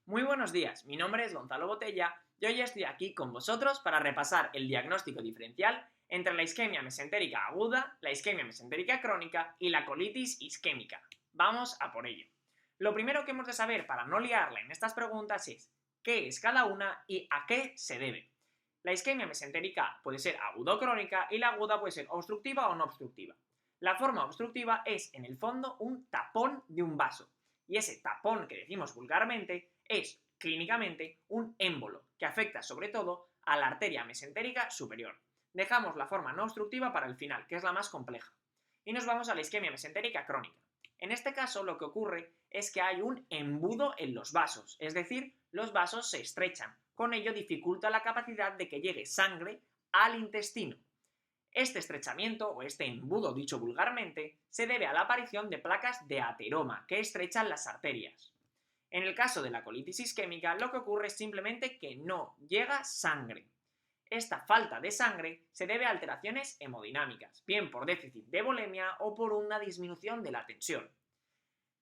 Muy buenos días, mi nombre es Gonzalo Botella y hoy estoy aquí con vosotros para repasar el diagnóstico diferencial entre la isquemia mesentérica aguda, la isquemia mesentérica crónica y la colitis isquémica. Vamos a por ello. Lo primero que hemos de saber para no liarla en estas preguntas es qué es cada una y a qué se debe. La isquemia mesentérica puede ser aguda o crónica y la aguda puede ser obstructiva o no obstructiva. La forma obstructiva es, en el fondo, un tapón de un vaso. Y ese tapón que decimos vulgarmente es, clínicamente, un émbolo, que afecta sobre todo a la arteria mesentérica superior. Dejamos la forma no obstructiva para el final, que es la más compleja. Y nos vamos a la isquemia mesentérica crónica. En este caso, lo que ocurre es que hay un embudo en los vasos, es decir, los vasos se estrechan. Con ello dificulta la capacidad de que llegue sangre al intestino. Este estrechamiento, o este embudo dicho vulgarmente, se debe a la aparición de placas de ateroma que estrechan las arterias. En el caso de la colitis isquémica, lo que ocurre es simplemente que no llega sangre. Esta falta de sangre se debe a alteraciones hemodinámicas, bien por déficit de volemia o por una disminución de la tensión.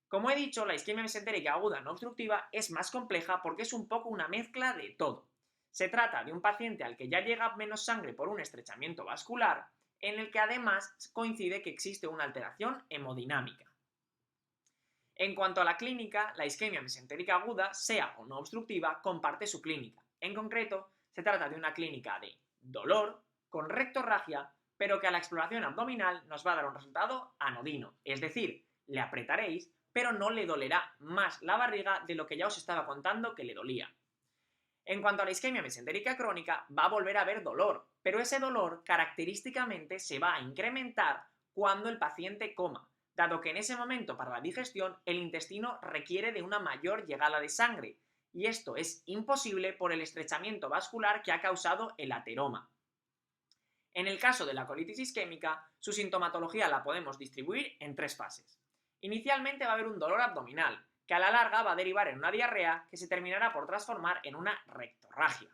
Como he dicho, la isquemia mesentérica aguda no obstructiva es más compleja porque es un poco una mezcla de todo. Se trata de un paciente al que ya llega menos sangre por un estrechamiento vascular, en el que además coincide que existe una alteración hemodinámica. En cuanto a la clínica, la isquemia mesentérica aguda, sea o no obstructiva, comparte su clínica. En concreto, se trata de una clínica de dolor, con rectorragia, pero que a la exploración abdominal nos va a dar un resultado anodino, es decir, le apretaréis, pero no le dolerá más la barriga de lo que ya os estaba contando que le dolía. En cuanto a la isquemia mesentérica crónica, va a volver a haber dolor, pero ese dolor característicamente se va a incrementar cuando el paciente coma, dado que en ese momento para la digestión el intestino requiere de una mayor llegada de sangre, y esto es imposible por el estrechamiento vascular que ha causado el ateroma. En el caso de la colitis isquémica, su sintomatología la podemos distribuir en tres fases. Inicialmente va a haber un dolor abdominal, que a la larga va a derivar en una diarrea que se terminará por transformar en una rectorragia.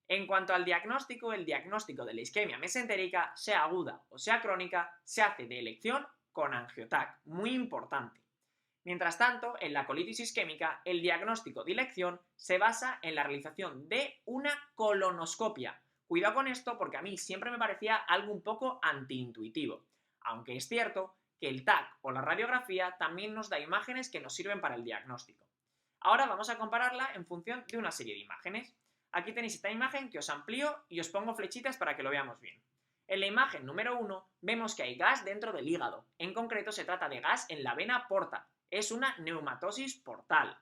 En cuanto al diagnóstico, el diagnóstico de la isquemia mesentérica, sea aguda o sea crónica, se hace de elección con angiotac, muy importante. Mientras tanto, en la colitis isquémica, el diagnóstico de elección se basa en la realización de una colonoscopia. Cuidado con esto porque a mí siempre me parecía algo un poco antiintuitivo, aunque es cierto que el TAC o la radiografía también nos da imágenes que nos sirven para el diagnóstico. Ahora vamos a compararla en función de una serie de imágenes. Aquí tenéis esta imagen que os amplío y os pongo flechitas para que lo veamos bien. En la imagen número 1 vemos que hay gas dentro del hígado. En concreto se trata de gas en la vena porta. Es una neumatosis portal.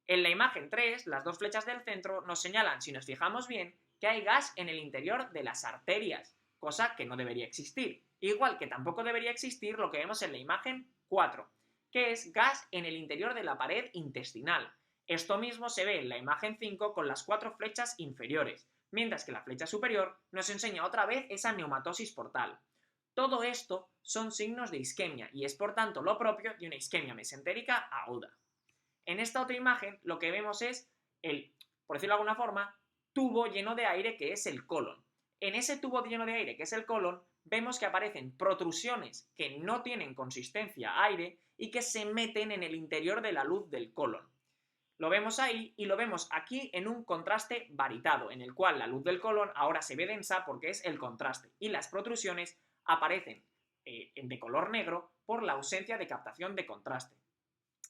En la imagen 3, las dos flechas del centro nos señalan, si nos fijamos bien, que hay gas en el interior de las arterias, cosa que no debería existir. Igual que tampoco debería existir lo que vemos en la imagen 4, que es gas en el interior de la pared intestinal. Esto mismo se ve en la imagen 5 con las 4 flechas inferiores, mientras que la flecha superior nos enseña otra vez esa neumatosis portal. Todo esto son signos de isquemia y es por tanto lo propio de una isquemia mesentérica aguda. En esta otra imagen lo que vemos es el, por decirlo de alguna forma, tubo lleno de aire que es el colon. En ese tubo lleno de aire que es el colon vemos que aparecen protrusiones que no tienen consistencia aire y que se meten en el interior de la luz del colon. Lo vemos ahí y lo vemos aquí en un contraste varitado, en el cual la luz del colon ahora se ve densa porque es el contraste y las protrusiones aparecen de color negro por la ausencia de captación de contraste.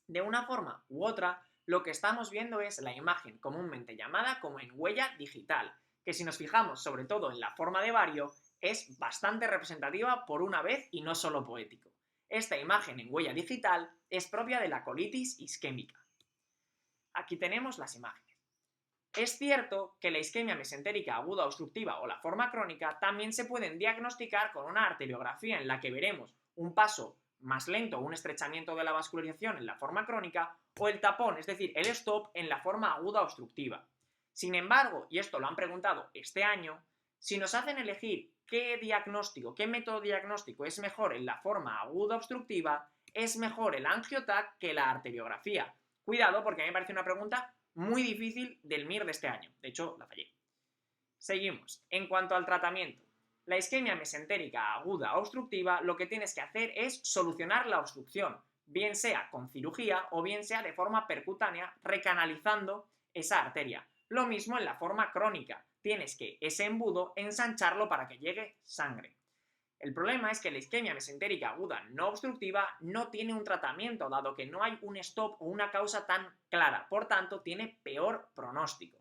De una forma u otra, lo que estamos viendo es la imagen comúnmente llamada como en huella digital, que si nos fijamos sobre todo en la forma de bario, es bastante representativa por una vez y no solo poético. Esta imagen en huella digital es propia de la colitis isquémica. Aquí tenemos las imágenes. Es cierto que la isquemia mesentérica aguda obstructiva o la forma crónica también se pueden diagnosticar con una arteriografía en la que veremos un paso más lento o un estrechamiento de la vascularización en la forma crónica o el tapón, es decir, el stop en la forma aguda obstructiva. Sin embargo, y esto lo han preguntado este año, si nos hacen elegir qué diagnóstico, qué método diagnóstico es mejor en la forma aguda obstructiva, es mejor el angiotac que la arteriografía. Cuidado porque a mí me parece una pregunta muy difícil del MIR de este año. De hecho, la fallé. Seguimos. En cuanto al tratamiento, la isquemia mesentérica aguda obstructiva, lo que tienes que hacer es solucionar la obstrucción, bien sea con cirugía o bien sea de forma percutánea, recanalizando esa arteria. Lo mismo en la forma crónica, tienes que ese embudo ensancharlo para que llegue sangre. El problema es que la isquemia mesentérica aguda no obstructiva no tiene un tratamiento, dado que no hay un stop o una causa tan clara, por tanto tiene peor pronóstico.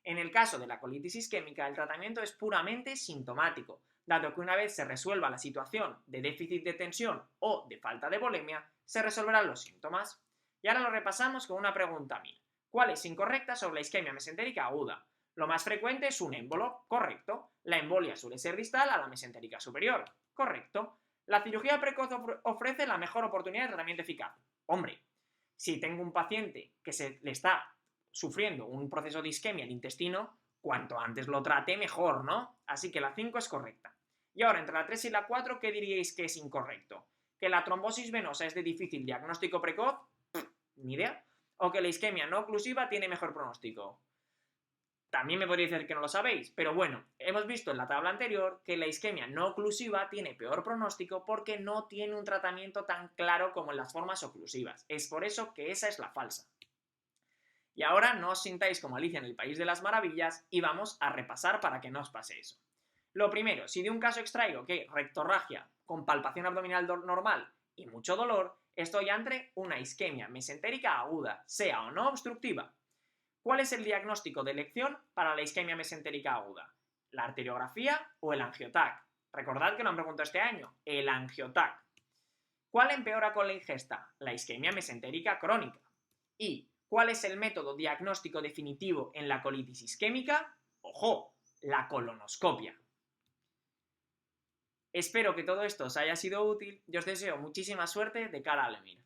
En el caso de la colitis isquémica, el tratamiento es puramente sintomático, dado que una vez se resuelva la situación de déficit de tensión o de falta de volemia, se resolverán los síntomas. Y ahora lo repasamos con una pregunta 1000. ¿Cuál es incorrecta sobre la isquemia mesentérica aguda? Lo más frecuente es un émbolo, correcto. La embolia suele ser distal a la mesentérica superior, correcto. La cirugía precoz ofrece la mejor oportunidad de tratamiento eficaz. Hombre, si tengo un paciente que se le está sufriendo un proceso de isquemia del intestino, cuanto antes lo trate, mejor, ¿no? Así que la 5 es correcta. Y ahora, entre la 3 y la 4, ¿qué diríais que es incorrecto? ¿Que la trombosis venosa es de difícil diagnóstico precoz? Ni idea. ¿O que la isquemia no oclusiva tiene mejor pronóstico? También me podría decir que no lo sabéis, pero bueno, hemos visto en la tabla anterior que la isquemia no oclusiva tiene peor pronóstico porque no tiene un tratamiento tan claro como en las formas oclusivas. Es por eso que esa es la falsa. Y ahora no os sintáis como Alicia en el País de las Maravillas y vamos a repasar para que no os pase eso. Lo primero, si de un caso extraigo que rectorragia con palpación abdominal normal y mucho dolor, estoy ante una isquemia mesentérica aguda, sea o no obstructiva. ¿Cuál es el diagnóstico de elección para la isquemia mesentérica aguda? ¿La arteriografía o el angiotac? Recordad que lo han preguntado este año, el angiotac. ¿Cuál empeora con la ingesta? La isquemia mesentérica crónica. ¿Y cuál es el método diagnóstico definitivo en la colitis isquémica? ¡Ojo! La colonoscopia. Espero que todo esto os haya sido útil y os deseo muchísima suerte de cara al EMIR.